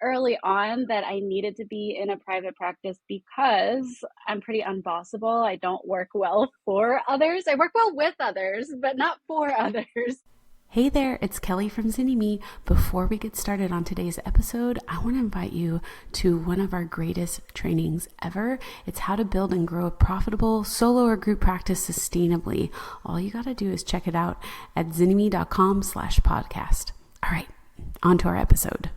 early on that I needed to be in a private practice because I'm pretty unbossable. I don't work well for others. I work well with others, but not for others. Hey there, it's Kelly from Zinni. Before we get started on today's episode, I want to invite you to one of our greatest trainings ever. It's how to build and grow a profitable solo or group practice sustainably. All you got to do is check it out at zinnime.com/podcast. All right, on to our episode.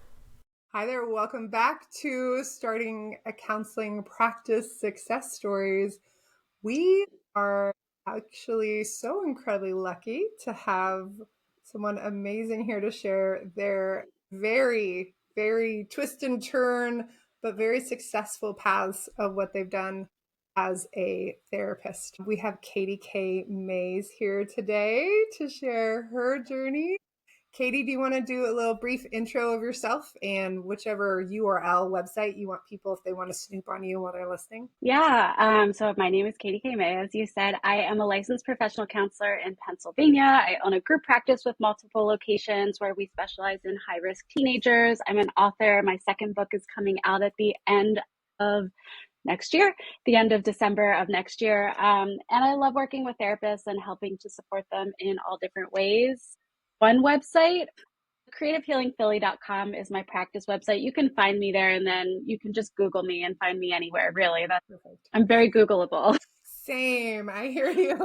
Hi there, welcome back to Starting a Counseling Practice Success Stories. We are actually so incredibly lucky to have someone amazing here to share their very, very twist and turn, but very successful paths of what they've done as a therapist. We have Katie K. Mays here today to share her journey. Katie, do you want to do a little brief intro of yourself and whichever URL website you want people, if they want to snoop on you while they're listening? So my name is Katie K. May. As you said, I am a licensed professional counselor in Pennsylvania. I own a group practice with multiple locations where we specialize in high-risk teenagers. I'm an author. My second book is coming out at the end of next year, the end of December of next year. And I love working with therapists and helping to support them in all different ways. One website, creativehealingphilly.com is my practice website. You can find me there, and then you can just Google me and find me anywhere, really. Perfect. I'm very Googleable. Same, I hear you.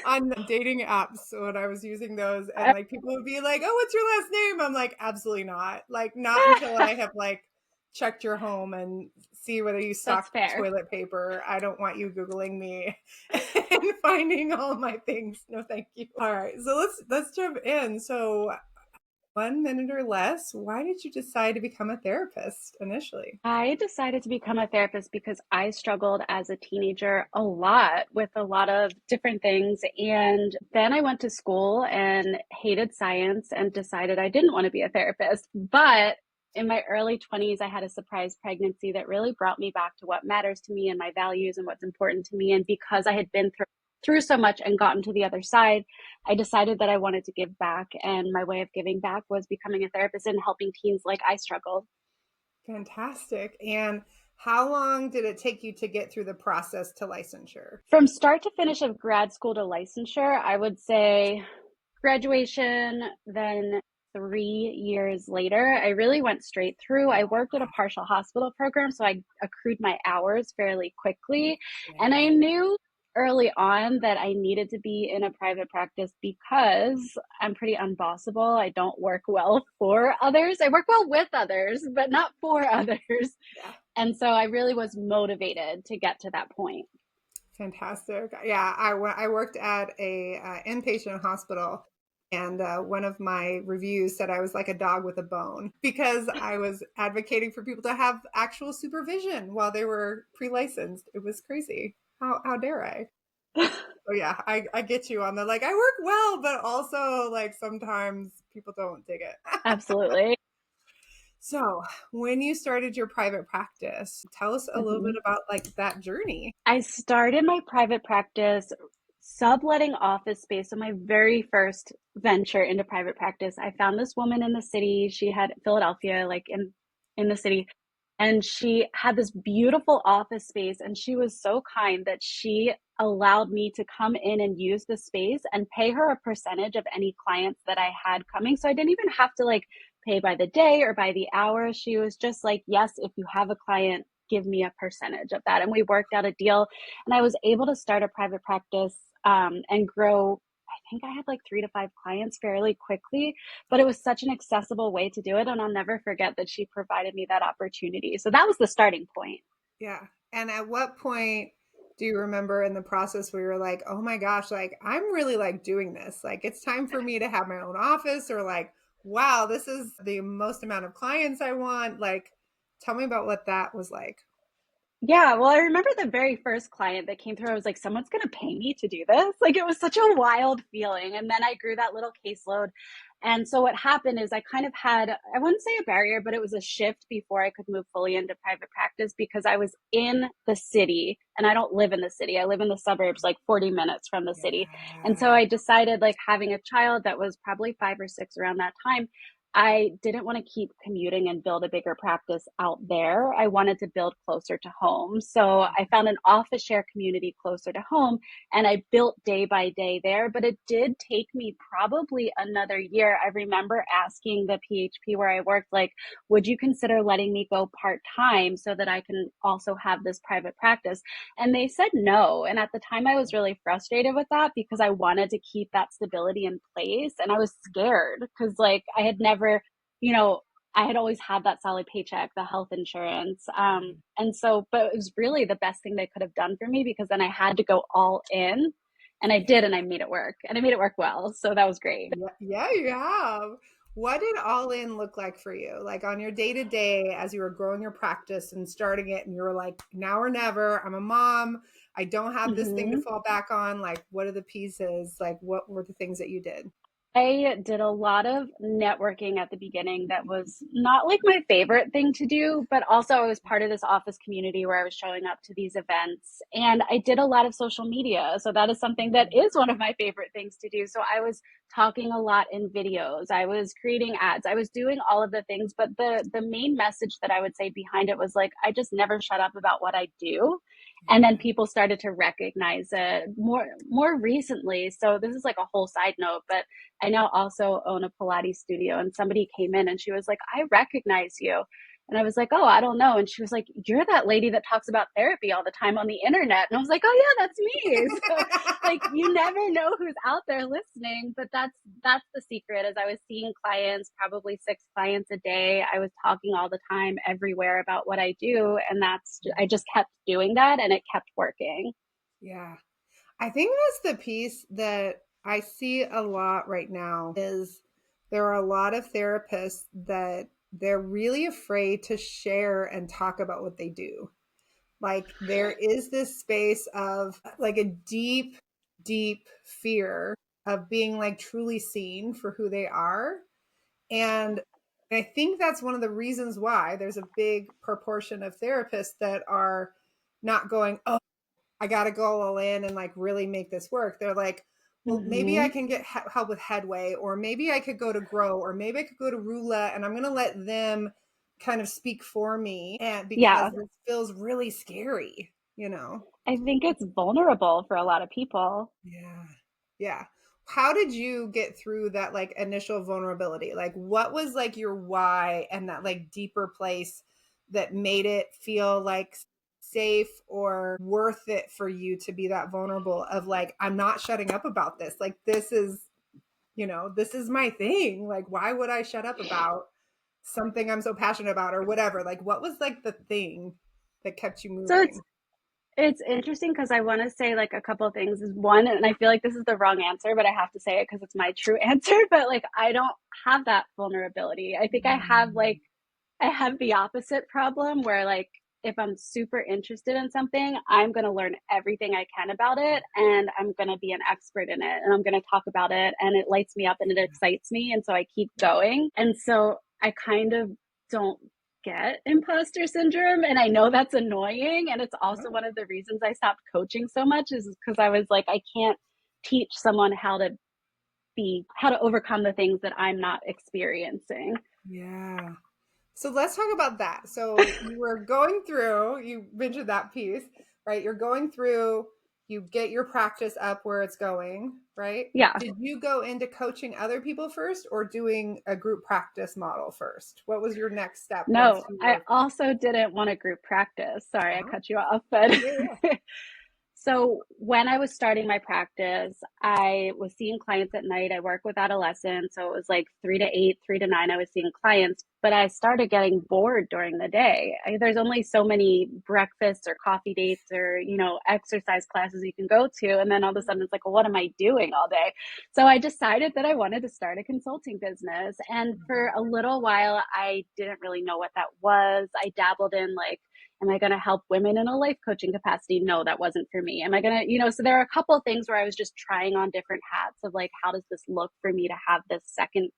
On dating apps, when I was using those, and like people would be like, "Oh, what's your last name?" I'm like, "Absolutely not. Like, not until I have like checked your home and see whether you stock toilet paper. I don't want you Googling me and finding all my things. No, thank you." All right, so let's jump in. So 1 minute or less, why did you decide to become a therapist initially? I decided to become a therapist because I struggled as a teenager a lot with a lot of different things. And then I went to school and hated science and decided I didn't want to be a therapist. But in my early 20s, I had a surprise pregnancy that really brought me back to what matters to me and my values and what's important to me. And because I had been through so much and gotten to the other side, I decided that I wanted to give back. And my way of giving back was becoming a therapist and helping teens like I struggled. Fantastic. And how long did it take you to get through the process to licensure? From start to finish of grad school to licensure, I would say graduation, then 3 years later, I really went straight through. I worked at a partial hospital program, so I accrued my hours fairly quickly. And I knew early on that I needed to be in a private practice because I'm pretty unbossable. I don't work well for others. I work well with others, but not for others. Yeah. And so I really was motivated to get to that point. Fantastic. Yeah, I worked at a inpatient hospital, and one of my reviews said I was like a dog with a bone because I was advocating for people to have actual supervision while they were pre-licensed. It was crazy. How dare I? Oh yeah, I get you on the like I work well, but also like sometimes people don't dig it. Absolutely. So when you started your private practice, tell us a little bit about like that journey. I started my private practice subletting office space. So my very first venture into private practice, I found this woman in the city. She had Philadelphia, like in the city, and she had this beautiful office space. And she was so kind that she allowed me to come in and use the space and pay her a percentage of any clients that I had coming. So I didn't even have to like pay by the day or by the hour. She was just like, yes, if you have a client, give me a percentage of that. And we worked out a deal, and I was able to start a private practice and grow. I think I had like 3 to 5 clients fairly quickly, but it was such an accessible way to do it. And I'll never forget that she provided me that opportunity. So that was the starting point. Yeah. And at what point do you remember in the process where you're like, oh my gosh, like I'm really like doing this. Like it's time for me to have my own office, or like, wow, this is the most amount of clients I want. Like, tell me about what that was like. Yeah, well, I remember the very first client that came through, I was like, someone's going to pay me to do this. Like, it was such a wild feeling. And then I grew that little caseload. And so what happened is I kind of had, I wouldn't say a barrier, but it was a shift before I could move fully into private practice because I was in the city and I don't live in the city. I live in the suburbs, like 40 minutes from the city. And so I decided, like, having a child that was probably 5 or 6 around that time, I didn't want to keep commuting and build a bigger practice out there. I wanted to build closer to home. So I found an office share community closer to home and I built day by day there. But it did take me probably another year. I remember asking the PHP where I worked, like, would you consider letting me go part time so that I can also have this private practice? And they said no. And at the time, I was really frustrated with that because I wanted to keep that stability in place. And I was scared because, like, I had never, you know, I had always had that solid paycheck, the health insurance. And so, but it was really the best thing they could have done for me because then I had to go all in. And I Yeah. did, and I made it work. And I made it work well. So that was great. Yeah, yeah, you have. What did all in look like for you? Like on your day to day as you were growing your practice and starting it, and you were like, now or never, I'm a mom. I don't have this thing to Mm-hmm. fall back on. Like, what are the pieces? Like, what were the things that you did? I did a lot of networking at the beginning that was not like my favorite thing to do, but also I was part of this office community where I was showing up to these events and I did a lot of social media. So that is something that is one of my favorite things to do. So I was talking a lot in videos. I was creating ads. I was doing all of the things, but the main message that I would say behind it was like I just never shut up about what I do. And then Yeah. people started to recognize it more recently. So this is like a whole side note, but I now also own a Pilates studio, and somebody came in and she was like, I recognize you. And I was like, oh, I don't know. And she was like, you're that lady that talks about therapy all the time on the internet. And I was like, oh yeah, that's me. So like you never know who's out there listening, but that's the secret. As I was seeing clients, probably 6 clients a day, I was talking all the time everywhere about what I do. And I just kept doing that and it kept working. Yeah. I think that's the piece that I see a lot right now is there are a lot of therapists that they're really afraid to share and talk about what they do. Like there is this space of like a deep, deep fear of being like truly seen for who they are. And I think that's one of the reasons why there's a big proportion of therapists that are not going, oh, I got to go all in and like really make this work. They're like, well, maybe I Mm-hmm. can get help with Headway, or maybe I could go to Grow, or maybe I could go to Rula, and I'm going to let them kind of speak for me. And because Yeah. this feels really scary, you know? I think it's vulnerable for a lot of people. Yeah. Yeah. How did you get through that like initial vulnerability? Like what was like your why and that like deeper place that made it feel like safe or worth it for you to be that vulnerable of like I'm not shutting up about this. Like this is, this is my thing. Like why would I shut up about something I'm so passionate about or whatever? Like what was like the thing that kept you So it's moving? it's interesting because I want to say like a couple of things. Is one, and I feel like this is the wrong answer, but I have to say it because it's my true answer. But like I don't have that vulnerability. I think I have the opposite problem where like if I'm super interested in something, I'm going to learn everything I can about it and I'm going to be an expert in it and I'm going to talk about it and it lights me up and it excites me and so I keep going. And so I kind of don't get imposter syndrome and I know that's annoying and it's also Oh, one of the reasons I stopped coaching so much is because I was like I can't teach someone how to overcome the things that I'm not experiencing. yeah. So let's talk about that. So you were going through, you mentioned that piece, right? You're going through, you get your practice up where it's going, right? Yeah. Did you go into coaching other people first or doing a group practice model first? What was your next step once No, you I were? also didn't want a group practice. Sorry, I Oh, cut you off, but yeah, yeah. so when I was starting my practice, I was seeing clients at night. I work with adolescents, so it was like 3 to 8, 3 to 9. I was seeing clients, but I started getting bored during the day. There's only so many breakfasts or coffee dates or exercise classes you can go to, and then all of a sudden it's like, well, what am I doing all day? So I decided that I wanted to start a consulting business, and for a little while, I didn't really know what that was. I dabbled in like am I going to help women in a life coaching capacity? No, that wasn't for me. Am I going to, so there are a couple of things where I was just trying on different hats of like, how does this look for me to have this second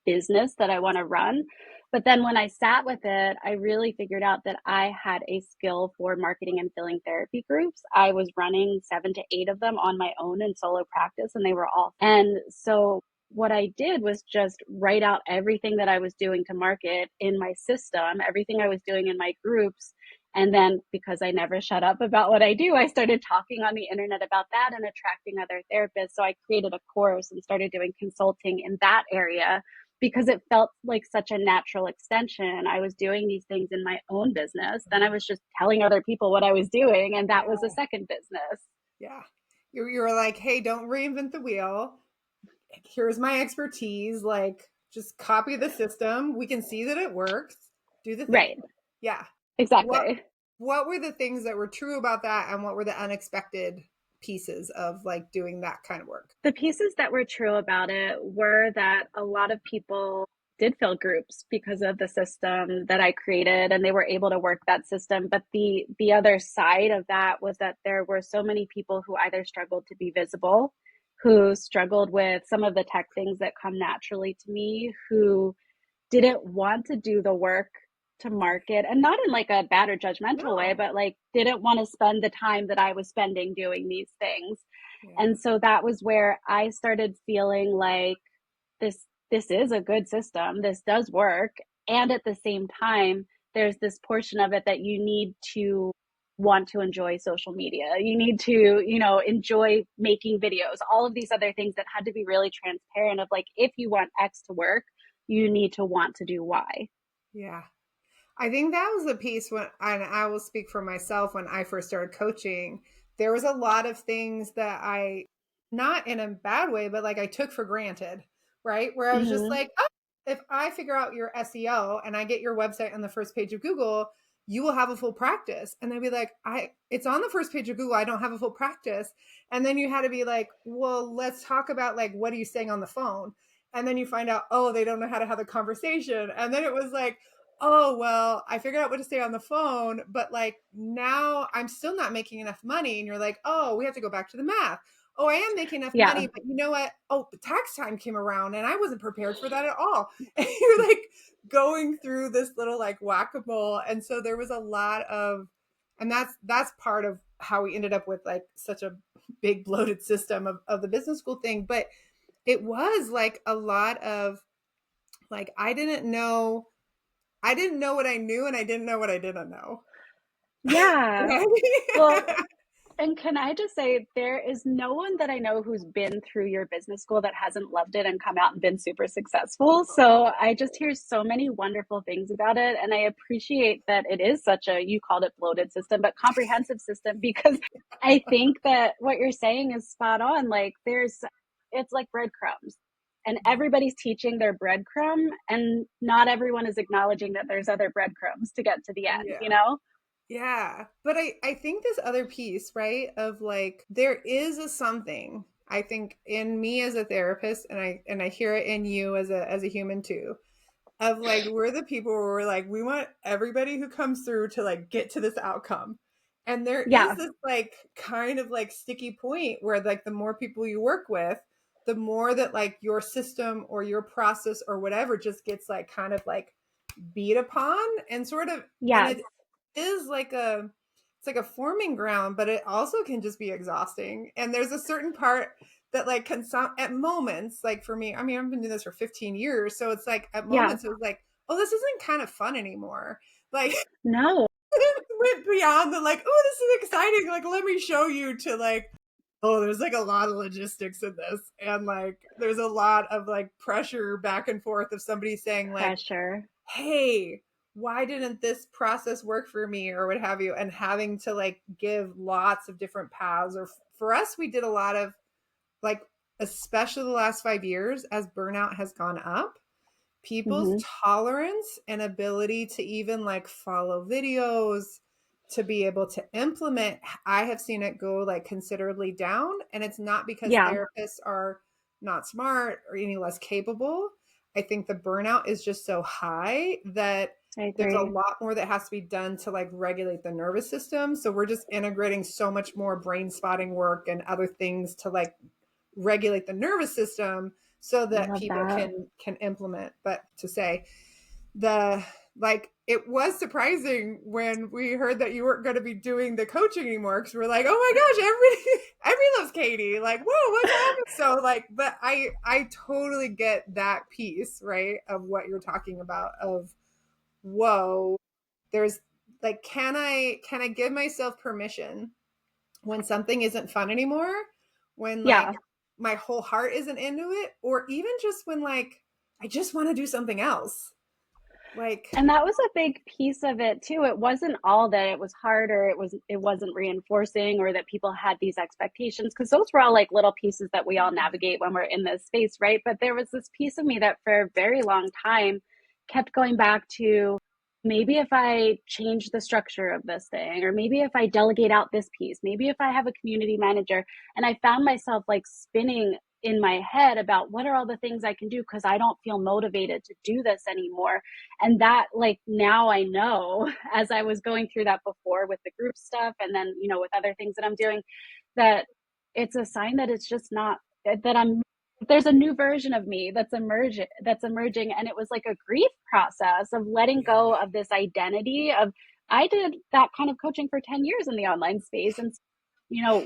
business that I want to run? But then when I sat with it, I really figured out that I had a skill for marketing and filling therapy groups. I was running 7 to 8 of them on my own in solo practice, and they were all. And so what I did was just write out everything that I was doing to market in my system, everything I was doing in my groups. And then because I never shut up about what I do, I started talking on the internet about that and attracting other therapists. So I created a course and started doing consulting in that area because it felt like such a natural extension. I was doing these things in my own business. Then I was just telling other people what I was doing, and that was a Yeah. second business. Yeah. You're like, hey, don't reinvent the wheel. Here's my expertise. Like, just copy the system. We can see that it works. Do the thing. Right. Yeah. What Exactly. what were the things that were true about that, and what were the unexpected pieces of like doing that kind of work? The pieces that were true about it were that a lot of people did fill groups because of the system that I created, and they were able to work that system. But the other side of that was that there were so many people who either struggled to be visible, who struggled with some of the tech things that come naturally to me, who didn't want to do the work to market, and not in like a bad or judgmental way, No. but like didn't want to spend the time that I was spending doing these things. Yeah. And so that was where I started feeling like this is a good system. This does work. And at the same time, there's this portion of it that you need to want to enjoy social media. You need to, enjoy making videos, all of these other things that had to be really transparent of like, if you want X to work, you need to want to do Y. Yeah. I think that was the piece when, and I will speak for myself, when I first started coaching, there was a lot of things that I, not in a bad way, but like I took for granted, right? Where I was just Mm-hmm. like, oh, if I figure out your SEO and I get your website on the first page of Google, you will have a full practice. And they'd be like, it's on the first page of Google. I don't have a full practice. And then you had to be like, well, let's talk about like, what are you saying on the phone? And then you find out, oh, they don't know how to have a conversation. And then it was like, oh, well, I figured out what to say on the phone, but like now I'm still not making enough money. And you're like, oh, we have to go back to the math. Oh, I am making enough Yeah. money, but you know what? Oh, tax time came around and I wasn't prepared for that at all. And you're like going through this little like whack-a-mole. And so there was a lot of, and that's part of how we ended up with like such a big bloated system of the business school thing. But it was like a lot of like, I didn't know what I knew, and I didn't know what I didn't know. Yeah. Right? Well, and can I just say, there is no one that I know who's been through your business school that hasn't loved it and come out and been super successful. So I just hear so many wonderful things about it. And I appreciate that it is such a, you called it bloated system, but comprehensive system, because I think that what you're saying is spot on. Like it's like breadcrumbs. And Yeah. everybody's teaching their breadcrumb, and not everyone is acknowledging that there's other breadcrumbs to get to the end, you Yeah. know? Yeah. But I think this other piece, right, of like there is a something, I think, in me as a therapist, and I hear it in you as a human too, of like we're the people where we're like we want everybody who comes through to like get to this outcome. And there is Yeah. this like kind of like sticky point where like the more people you work with, the more that like your system or your process or whatever just gets like kind of like beat upon and sort of, and Yes. it is like a, it's like a forming ground, but it also can just be exhausting. And there's a certain part that like can sound at moments, like for me, I mean, I've been doing this for 15 years, so it's like at Yeah. moments it was like, oh, this isn't kind of fun anymore. Like No. it went beyond the like, oh, this is exciting, like let me show you, to like, oh, there's like a lot of logistics in this, and like there's a lot of like pressure back and forth of somebody saying like, Pressure. hey, why didn't this process work for me or what have you, and having to like give lots of different paths. Or for us, we did a lot of like, especially the last 5 years as burnout has gone up, people's Hmm. tolerance and ability to even like follow videos, to be able to implement, I have seen it go like considerably down. And it's not because Yeah, therapists are not smart or any less capable. I think the burnout is just so high that I there's a agree. lot more that has to be done to like regulate the nervous system. So we're just integrating so much more brain spotting work and other things to like regulate the nervous system so I that love people that. can implement. But to say the like it was surprising when we heard that you weren't going to be doing the coaching anymore, because we're like, oh my gosh, everybody loves Katie. Like, whoa, what's happening? So like, but I totally get that piece, right, of what you're talking about of, whoa, there's like, can I give myself permission when something isn't fun anymore, when like Yeah. my whole heart isn't into it, or even just when like I just want to do something else, like. And that was a big piece of it too. It wasn't all that it was hard, or it wasn't reinforcing, or that people had these expectations, because those were all like little pieces that we all navigate when we're in this space, right? But there was this piece of me that for a very long time kept going back to, maybe if I change the structure of this thing, or maybe if I delegate out this piece, maybe if I have a community manager. And I found myself like spinning in my head about what are all the things I can do, because I don't feel motivated to do this anymore. And that, like, now I know, as I was going through that before with the group stuff, and then, with other things that I'm doing, that it's a sign that it's just not, that I'm, there's a new version of me that's emerging. And it was like a grief process of letting go of this identity of, I did that kind of coaching for 10 years in the online space. And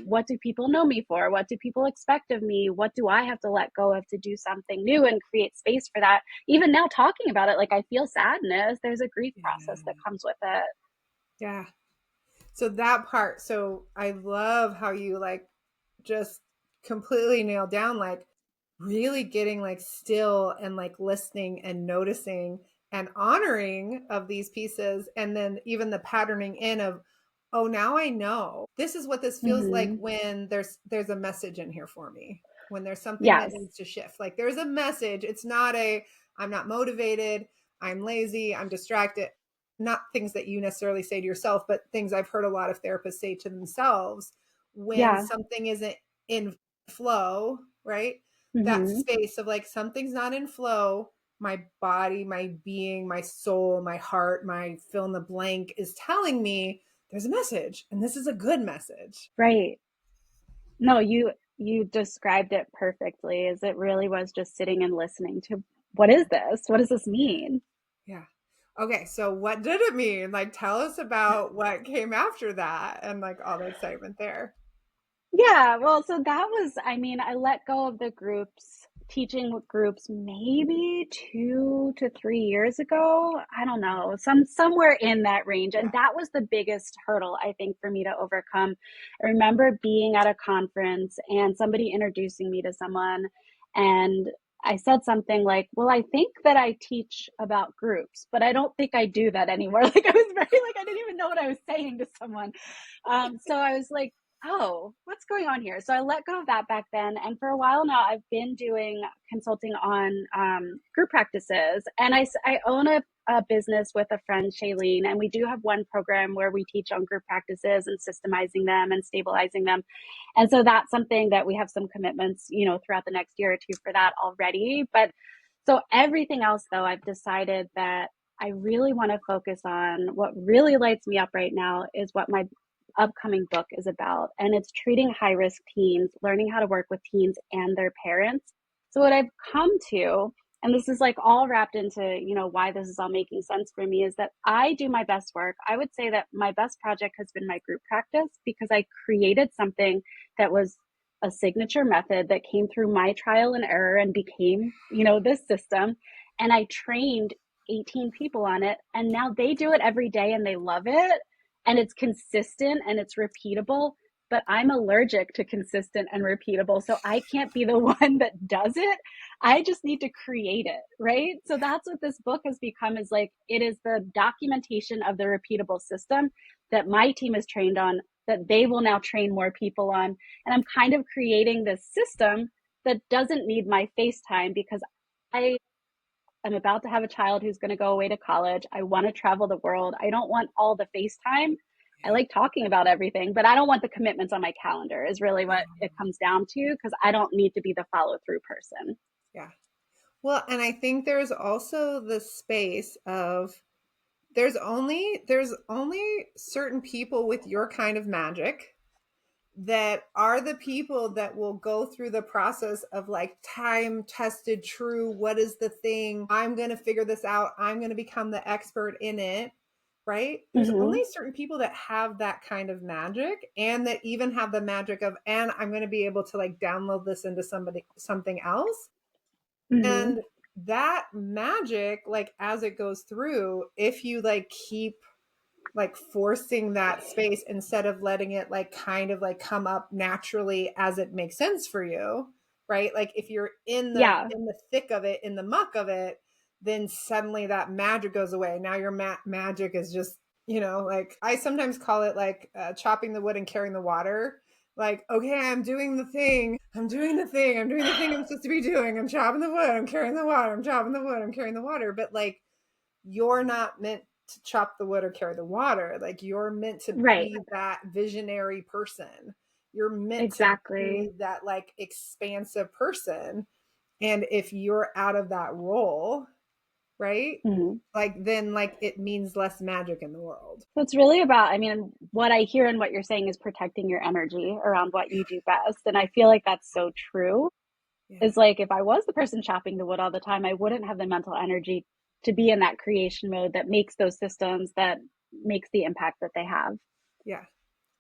what do people know me for? What do people expect of me? What do I have to let go of to do something new and create space for that? Even now talking about it, like, I feel sadness. There's a grief process that comes with it. Yeah. So that part, so I love how you like just completely nailed down, like really getting like still and like listening and noticing and honoring of these pieces. And then even the patterning in of, oh, now I know this is what this feels like Mm-hmm. when there's a message in here for me, when there's something that Yes. needs to shift. Like there's a message. It's not a, I'm not motivated, I'm lazy, I'm distracted. Not things that you necessarily say to yourself, but things I've heard a lot of therapists say to themselves when Yeah. something isn't in flow, right? That Mm-hmm. space of like, something's not in flow. My body, my being, my soul, my heart, my fill in the blank is telling me there's a message, and this is a good message. Right. No, you described it perfectly. Is it really was just sitting and listening to, what is this? What does this mean? Yeah. Okay, so what did it mean? Like, tell us about what came after that and like all the excitement there. Yeah, well, so that was, I mean, I let go of the groups, teaching with groups, maybe 2 to 3 years ago. I don't know, somewhere in that range. And Yeah. that was the biggest hurdle, I think, for me to overcome. I remember being at a conference and somebody introducing me to someone, and I said something like, well, I think that I teach about groups, but I don't think I do that anymore. Like, I was very, like, I didn't even know what I was saying to someone. So I was like, oh, what's going on here? So I let go of that back then. And for a while now, I've been doing consulting on group practices. And I own a business with a friend, Shailene, and we do have one program where we teach on group practices and systemizing them and stabilizing them. And so that's something that we have some commitments, throughout the next year or two for that already. But so everything else, though, I've decided that I really want to focus on what really lights me up right now is what my upcoming book is about. And it's treating high risk teens, learning how to work with teens and their parents. So, what I've come to, and this is like all wrapped into, why this is all making sense for me, is that I do my best work. I would say that my best project has been my group practice, because I created something that was a signature method that came through my trial and error and became, this system. And I trained 18 people on it. And now they do it every day and they love it, and it's consistent and it's repeatable. But I'm allergic to consistent and repeatable, so I can't be the one that does it. I just need to create it, right? So that's what this book has become, is like, it is the documentation of the repeatable system that my team is trained on, that they will now train more people on. And I'm kind of creating this system that doesn't need my FaceTime, because I'm about to have a child who's going to go away to college. I want to travel the world. I don't want all the FaceTime. I like talking about everything, but I don't want the commitments on my calendar, is really what it comes down to, because I don't need to be the follow through person. Yeah. Well, and I think there's also the space of, there's only certain people with your kind of magic that are the people that will go through the process of like time tested, true, what is the thing? I'm going to figure this out. I'm going to become the expert in it. Right? There's Mm-hmm. only certain people that have that kind of magic, and that even have the magic of, and I'm going to be able to like download this into something else. Mm-hmm. And that magic, like as it goes through, if you like keep like forcing that space instead of letting it like kind of like come up naturally as it makes sense for you, right? Like if you're Yeah. in the thick of it, in the muck of it, then suddenly that magic goes away. Now your magic is just, like I sometimes call it like chopping the wood and carrying the water. Like, okay, I'm doing the thing. I'm doing the thing. I'm doing the thing I'm supposed to be doing. I'm chopping the wood. I'm carrying the water. I'm chopping the wood. I'm carrying the water. But like, you're not meant to chop the wood or carry the water. Like, you're meant to Right. be that visionary person. You're meant to Exactly. be that like expansive person. And if you're out of that role, right? Mm-hmm. Like then like it means less magic in the world. So it's really about, I mean, what I hear and what you're saying is protecting your energy around what you do best. And I feel like that's so true. Yeah. Is like if I was the person chopping the wood all the time, I wouldn't have the mental energy to be in that creation mode that makes those systems, that makes the impact that they have. Yeah.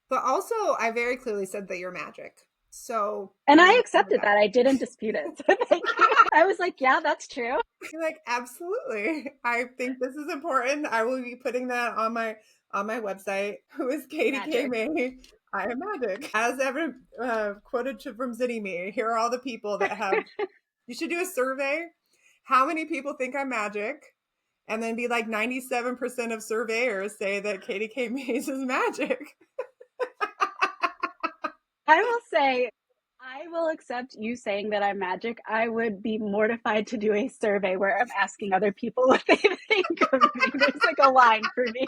But also I very clearly said that you're magic. So And I'm I going to remember accepted that. I didn't dispute it. So thank you. that. I was like, yeah, that's true. Like, absolutely. I think this is important. I will be putting that on my website. Who is Katie K. Magic. May? I am magic. As ever quoted from Zitty Me, here are all the people that have. You should do a survey. How many people think I'm magic? And then be like 97% of surveyors say that Katie K. Mays is magic. I will say, I will accept you saying that I'm magic. I would be mortified to do a survey where I'm asking other people what they think of me. There's like a line for me.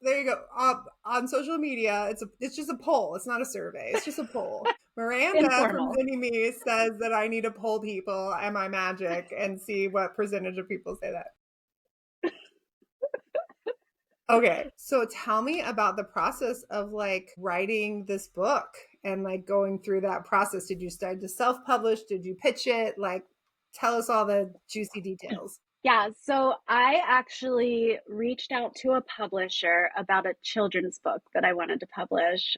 There you go. On social media, it's just a poll. It's not a survey. It's just a poll. Miranda from Informal. Zinni Me says that I need to poll people, am I magic, and see what percentage of people say that. Okay, so tell me about the process of like writing this book and like going through that process. Did you start to self-publish? Did you pitch it? Like, tell us all the juicy details. Yeah, so I actually reached out to a publisher about a children's book that I wanted to publish.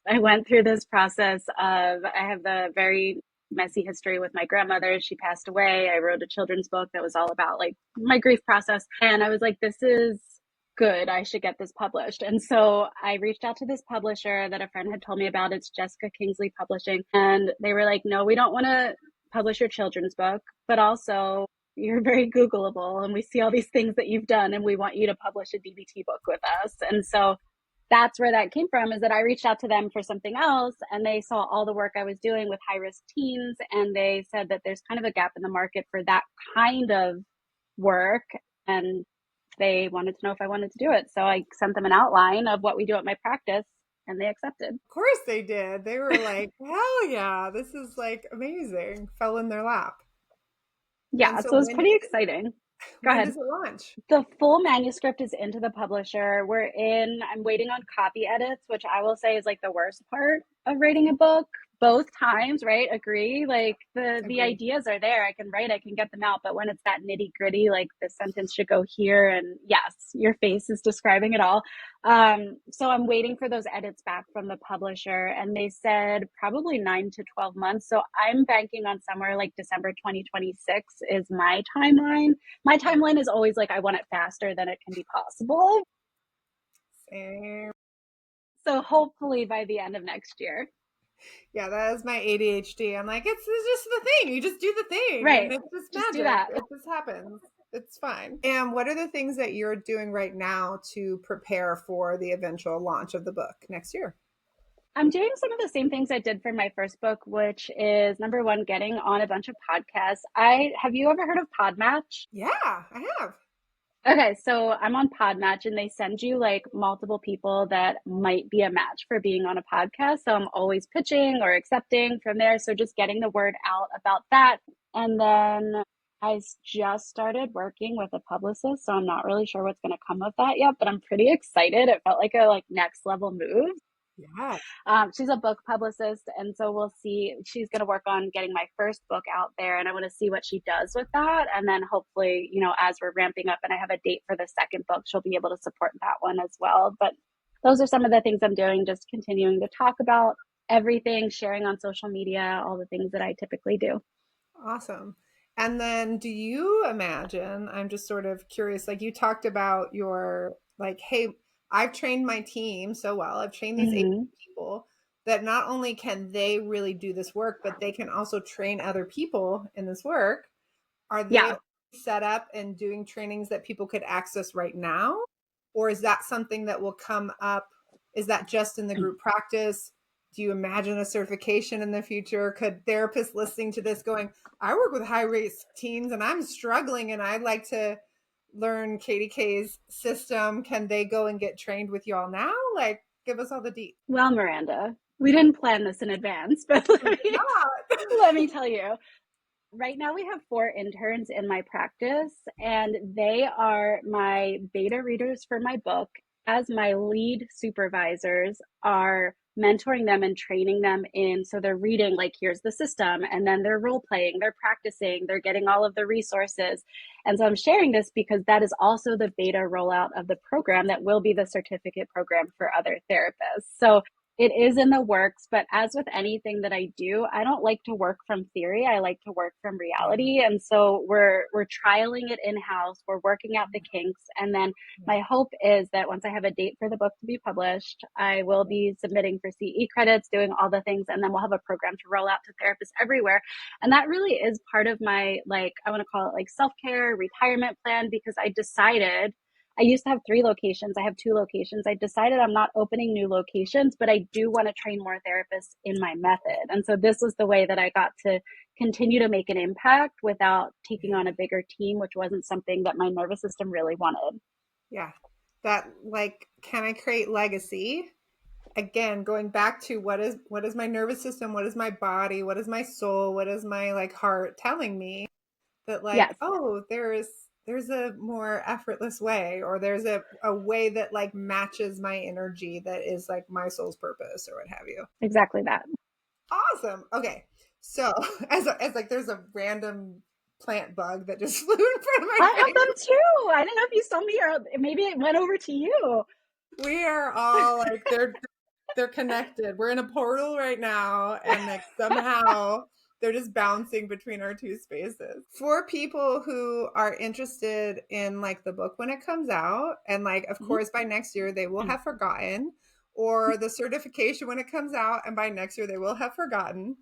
I went through this process of, I have the very messy history with my grandmother. She passed away. I wrote a children's book that was all about like my grief process. And I was like, this is good. I should get this published. And so I reached out to this publisher that a friend had told me about. It's Jessica Kingsley Publishing. And they were like, no, we don't want to publish your children's book, but also you're very Googleable and we see all these things that you've done and we want you to publish a DBT book with us. And so that's where that came from, is that I reached out to them for something else and they saw all the work I was doing with high risk teens. And they said that there's kind of a gap in the market for that kind of work. And they wanted to know if I wanted to do it. So I sent them an outline of what we do at my practice and they accepted. Of course they did. They were like, hell yeah, this is like amazing. Fell in their lap. And Yeah, so so it's pretty exciting. Go when ahead. does it launch? The full manuscript is into the publisher. I'm waiting on copy edits, which I will say is like the worst part of writing a book. Both times, right? Agree. Like the Agree. ideas are there. I can write, I can get them out. But when it's that nitty gritty, like this sentence should go here, and yes, your face is describing it all. So I'm waiting for those edits back from the publisher, and they said probably 9 to 12 months. So I'm banking on somewhere like December 2026 is my timeline. My timeline is always like I want it faster than it can be possible. Same. So hopefully by the end of next year. Yeah, that is my ADHD. I'm like, it's just the thing. You just do the thing and Right. it's just Just do magic. that. It just happens. It's fine. And what are the things that you're doing right now to prepare for the eventual launch of the book next year? I'm doing some of the same things I did for my first book, which is number one, getting on a bunch of podcasts. Have you ever heard of Podmatch? Yeah, I have. Okay, so I'm on Podmatch and they send you like multiple people that might be a match for being on a podcast. So I'm always pitching or accepting from there. So just getting the word out about that. And then I just started working with a publicist, so I'm not really sure what's going to come of that yet, but I'm pretty excited. It felt like a next level move. Yeah. She's a book publicist, and so we'll see. She's going to work on getting my first book out there, and I want to see what she does with that. And then hopefully, as we're ramping up and I have a date for the second book, she'll be able to support that one as well. But those are some of the things I'm doing, just continuing to talk about everything, sharing on social media, all the things that I typically do. Awesome. And then do you imagine, I'm just sort of curious, like you talked about your, like, hey, I've trained my team so well, I've trained these eight Mm-hmm. people that not only can they really do this work, but they can also train other people in this work. Are they Yeah. set up and doing trainings that people could access right now? Or is that something that will come up? Is that just in the group practice? Do you imagine a certification in the future? Could therapists listening to this going, I work with high risk teens and I'm struggling and I'd like to learn KDK's system. Can they go and get trained with you all now? Like, give us all the deets. Well, Miranda, we didn't plan this in advance, but We did not. let me tell you, right now we have 4 interns in my practice, and they are my beta readers for my book, as my lead supervisors are mentoring them and training them in. So they're reading, like, here's the system, and then they're role playing, they're practicing, they're getting all of the resources. And so I'm sharing this because that is also the beta rollout of the program that will be the certificate program for other therapists. So it is in the works, but as with anything that I do, I don't like to work from theory. I like to work from Yeah. reality. And so we're trialing it in-house. We're working out the kinks. And then my hope is that once I have a date for the book to be published, I will be submitting for CE credits, doing all the things, and then we'll have a program to roll out to therapists everywhere. And that really is part of my, like, I want to call it like self-care retirement plan, because I used to have 3 locations. I have 2 locations. I decided I'm not opening new locations, but I do want to train more therapists in my method. And so this was the way that I got to continue to make an impact without taking on a bigger team, which wasn't something that my nervous system really wanted. Yeah. That, like, can I create legacy? Again, going back to what is my nervous system, what is my body, what is my soul, what is my like heart telling me that, like, Yes, oh, there's a more effortless way, or there's a way that like matches my energy, that is like my soul's purpose or what have you. exactly that. Awesome. Okay. So as like there's a random plant bug that just flew in front of my I have face. them too. I don't know if you saw me, or maybe it went over to you. We are all like they're connected. We're in a portal right now, and like somehow they're just bouncing between our two spaces. For people who are interested in like the book when it comes out, and like of Mhm. course by next year they will have forgotten, or the certification when it comes out and by next year they will have forgotten,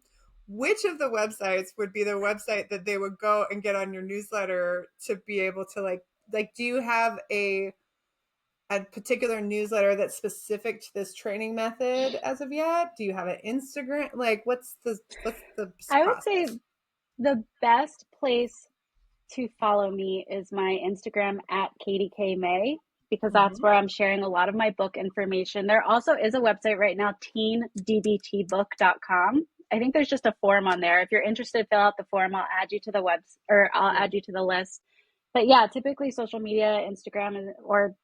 which of the websites would be the website that they would go and get on your newsletter to be able to like do you have a particular newsletter that's specific to this training method as of yet? Do you have an Instagram? Like, what's the I would say process? the best place to follow me is my Instagram at Katie K May, because that's Mm-hmm. where I'm sharing a lot of my book information. There also is a website right now, teendbtbook.com. I think there's just a form on there. If you're interested, fill out the form. I'll add you to the or I'll Yeah. add you to the list. But yeah, typically social media, Instagram, or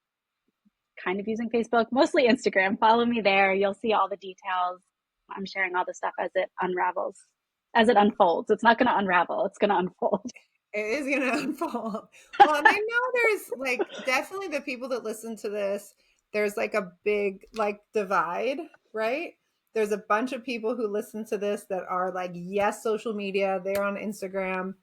kind of using Facebook, mostly Instagram. Follow me there. You'll see all the details. I'm sharing all the stuff as it unravels, as it unfolds. It's not going to unravel, it's going to unfold. It is going to unfold. Well, and I know there's like definitely the people that listen to this, there's like a big like divide, right? There's a bunch of people who listen to this that are like, yes, social media, they're on Instagram.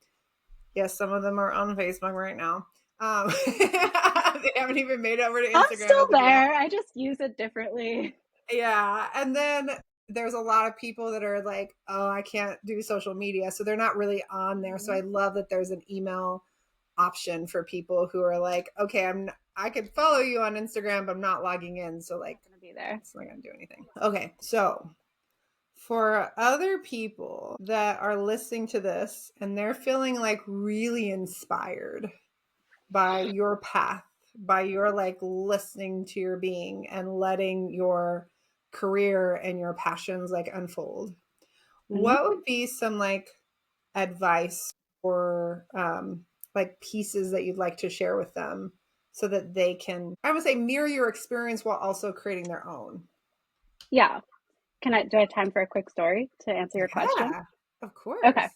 Yes, some of them are on Facebook right now. They haven't even made it over to I'm Instagram still as of yet. there. I just use it differently. Yeah. And then there's a lot of people that are like, oh, I can't do social media. So they're not really on there. So I love that there's an email option for people who are like, okay, I could follow you on Instagram, but I'm not logging in. So like, Not going to be there. it's not going to do anything. Okay. So for other people that are listening to this and they're feeling like really inspired by your path, by your like listening to your being and letting your career and your passions like unfold, Mm-hmm. what would be some like advice or like pieces that you'd like to share with them so that they can, I would say, mirror your experience while also creating their own? Yeah. Do I have time for a quick story to answer your question? Yeah, of Okay. course.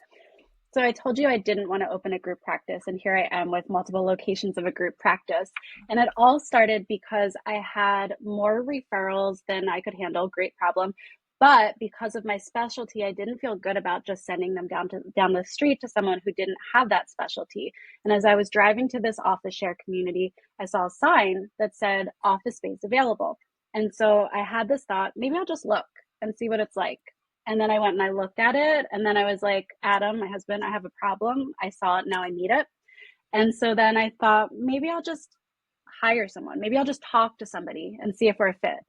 So I told you I didn't want to open a group practice, and here I am with multiple locations of a group practice. And it all started because I had more referrals than I could handle. Great problem. But because of my specialty, I didn't feel good about just sending them down the street to someone who didn't have that specialty. And as I was driving to this office share community, I saw a sign that said office space available. And so I had this thought, maybe I'll just look and see what it's like. And then I went and I looked at it. And then I was like, Adam, my husband, I have a problem. I saw it. Now I need it. And so then I thought, maybe I'll just hire someone. Maybe I'll just talk to somebody and see if we're a fit.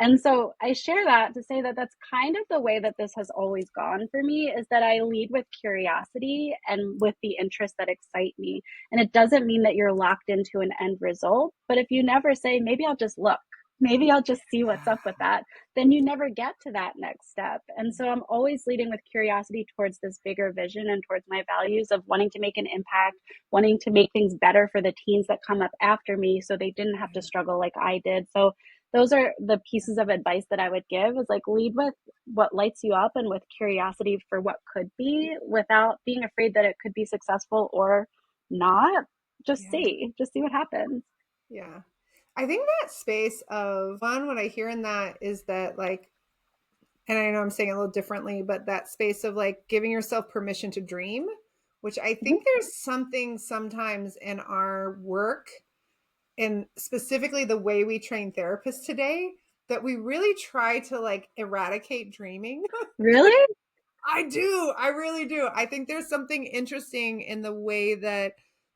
And so I share that to say that that's kind of the way that this has always gone for me, is that I lead with curiosity and with the interests that excite me. And it doesn't mean that you're locked into an end result. But if you never say, maybe I'll just look, maybe I'll just see what's up with that, then you never get to that next step. And so I'm always leading with curiosity towards this bigger vision and towards my values of wanting to make an impact, wanting to make things better for the teens that come up after me so they didn't have to struggle like I did. So those are the pieces of advice that I would give, is like lead with what lights you up and with curiosity for what could be, without being afraid that it could be successful or not. Yeah. Just see what happens. Yeah. I think that space of one, what I hear in that is that, like, and I know I'm saying it a little differently, but that space of like giving yourself permission to dream, which I Mm-hmm. think there's something sometimes in our work, and specifically the way we train therapists today, that we really try to like eradicate dreaming. Really? I do. I really do. I think there's something interesting in the way that,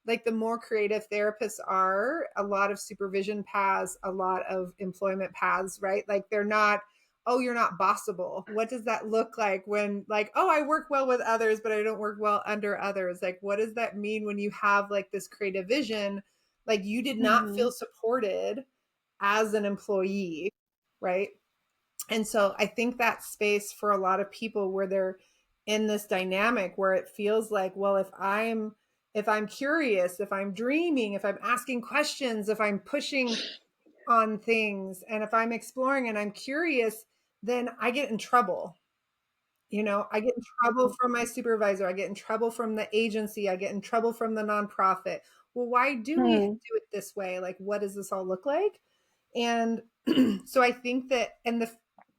like, the more creative therapists are, a lot of supervision paths, a lot of employment paths, right? Like, they're not, oh, you're not bossable. What does that look like when, like, oh, I work well with others, but I don't work well under others? Like, what does that mean when you have like this creative vision? Like, you did not Mm-hmm. feel supported as an employee, right? And so I think that space for a lot of people where they're in this dynamic where it feels like, well, if I'm curious, if I'm dreaming, if I'm asking questions, if I'm pushing on things, and if I'm exploring and I'm curious, then I get in trouble. I get in trouble from my supervisor, I get in trouble from the agency, I get in trouble from the nonprofit. Well, why do we Hmm. do it this way? Like, what does this all look like? And so I think that, and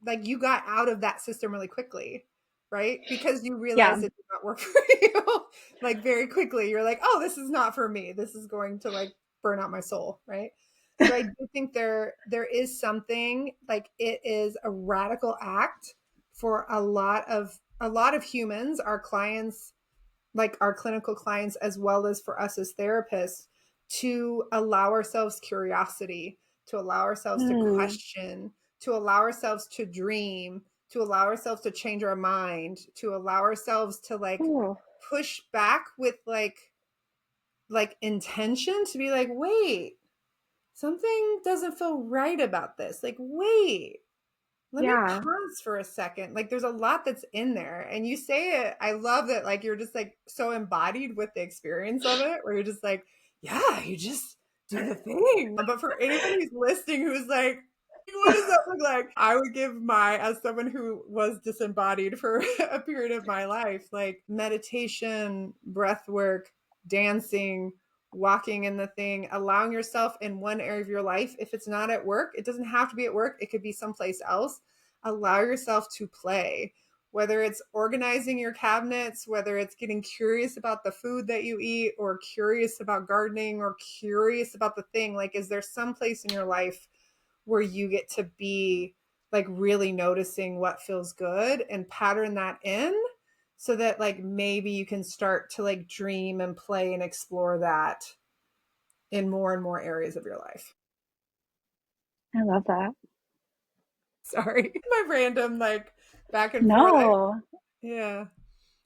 like, you got out of that system really quickly, right? Because you Yeah. realized it did not work for you. Like, very quickly, you're like, oh, this is not for me. This is going to like burn out my soul, right? So I do think there is something, like, it is a radical act for a lot of humans, our clients, like our clinical clients, as well as for us as therapists, to allow ourselves curiosity, to allow ourselves to Hmm. question, to allow ourselves to dream, to allow ourselves to change our mind, to allow ourselves to like Ooh. push back with like intention, to be like, wait, something doesn't feel right about this. Like, wait, let me Yeah. pause for a second. Like, there's a lot that's in there. And you say it, I love that, like, you're just like so embodied with the experience of it, where you're just like, yeah, you just do the thing. But for anybody who's listening who's like, what does that look like? I would give as someone who was disembodied for a period of my life, like meditation, breath work, dancing, walking in the thing, allowing yourself in one area of your life. If it's not at work, it doesn't have to be at work, it could be someplace else. Allow yourself to play, whether it's organizing your cabinets, whether it's getting curious about the food that you eat, or curious about gardening, or curious about the thing. Like, is there some place in your life where you get to be like really noticing what feels good and pattern that in, so that like maybe you can start to like dream and play and explore that in more and more areas of your life. I love that. Sorry, my random like back and forth. No, Yeah,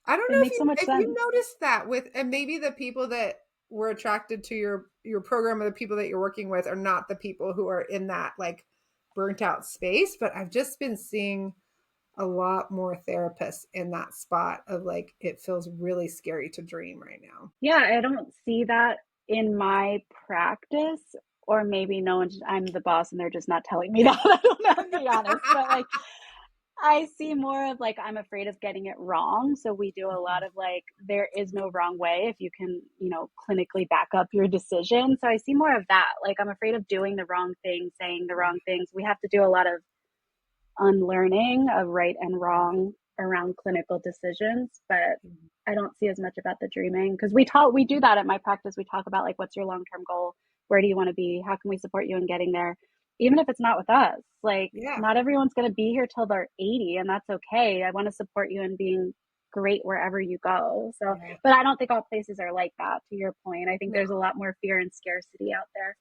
I don't it know if makes so you much if you sense. noticed that with, and maybe the people that were attracted to your program, or the people that you're working with, are not the people who are in that like burnt out space. But I've just been seeing a lot more therapists in that spot of like, it feels really scary to dream right now. Yeah, I don't see that in my practice. or maybe no one, I'm the boss and they're just not telling me that. I don't know, to be honest. But like, I see more of like, I'm afraid of getting it wrong. So we do a lot of like, there is no wrong way if you can, clinically back up your decision. So I see more of that. Like, I'm afraid of doing the wrong thing, saying the wrong things. We have to do a lot of unlearning of right and wrong around clinical decisions, but I don't see as much about the dreaming because we do that at my practice. We talk about like, what's your long-term goal? Where do you want to be? How can we support you in getting there? Even if it's not with us, like Yeah. not everyone's going to be here till they're 80 and that's okay. I want to support you in being great wherever you go. So, Yeah. but I don't think all places are like that, to your point. I think No. there's a lot more fear and scarcity out there.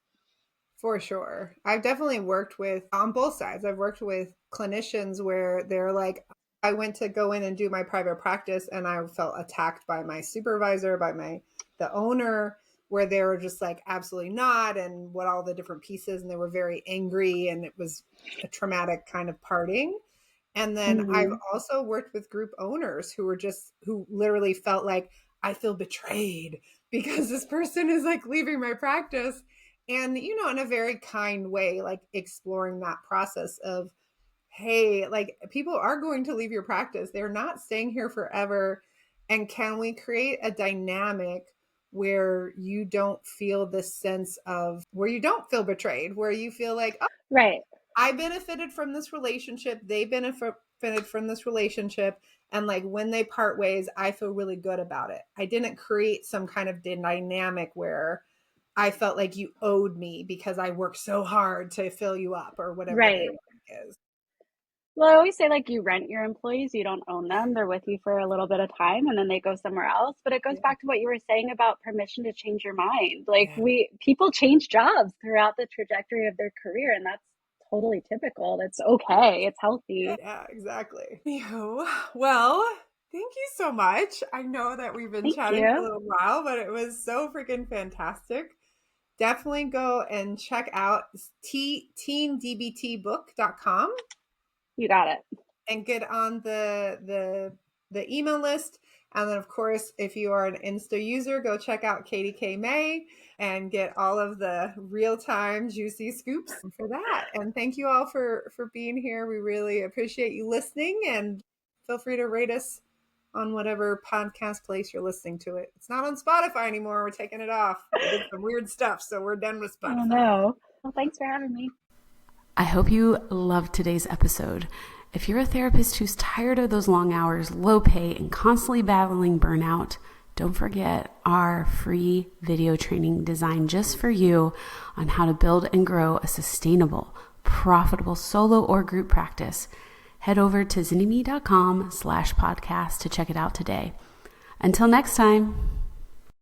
For sure. I've definitely worked with on both sides. I've worked with clinicians where they're like, I went to go in and do my private practice and I felt attacked by my supervisor, by the owner, where they were just like, absolutely not, and what all the different pieces, and they were very angry and it was a traumatic kind of parting. And then I've Mm-hmm. also worked with group owners who literally felt like, I feel betrayed because this person is like leaving my practice. And, in a very kind way, like exploring that process of, hey, like people are going to leave your practice. They're not staying here forever. And can we create a dynamic where you don't feel this sense of, where you don't feel betrayed, where you feel like, oh, Right. I benefited from this relationship. They benefited from this relationship. And like when they part ways, I feel really good about it. I didn't create some kind of dynamic where I felt like you owed me because I worked so hard to fill you up or whatever the Right. dynamic is. Well, I always say like you rent your employees, you don't own them. They're with you for a little bit of time and then they go somewhere else. But it goes Yeah. back to what you were saying about permission to change your mind. Like Yeah. people change jobs throughout the trajectory of their career and that's totally typical. That's okay. It's healthy. Yeah, exactly. Well, thank you so much. I know that we've been Thank chatting for a you. little while, but it was so freaking fantastic. Definitely go and check out teendbtbook.com You got it. and get on the email list. And then, of course, if you are an Insta user, go check out Katie K. May and get all of the real-time juicy scoops for that. And thank you all for being here. We really appreciate you listening, and feel free to rate us on whatever podcast place you're listening to it. It's not on Spotify anymore. We're taking it off. They did some weird stuff, so we're done with Oh Spotify. no. Well, thanks for having me. I hope you loved today's episode. If you're a therapist who's tired of those long hours, low pay, and constantly battling burnout, don't forget our free video training designed just for you on how to build and grow a sustainable, profitable solo or group practice. Head over to zynnyme.com/podcast to check it out today. Until next time.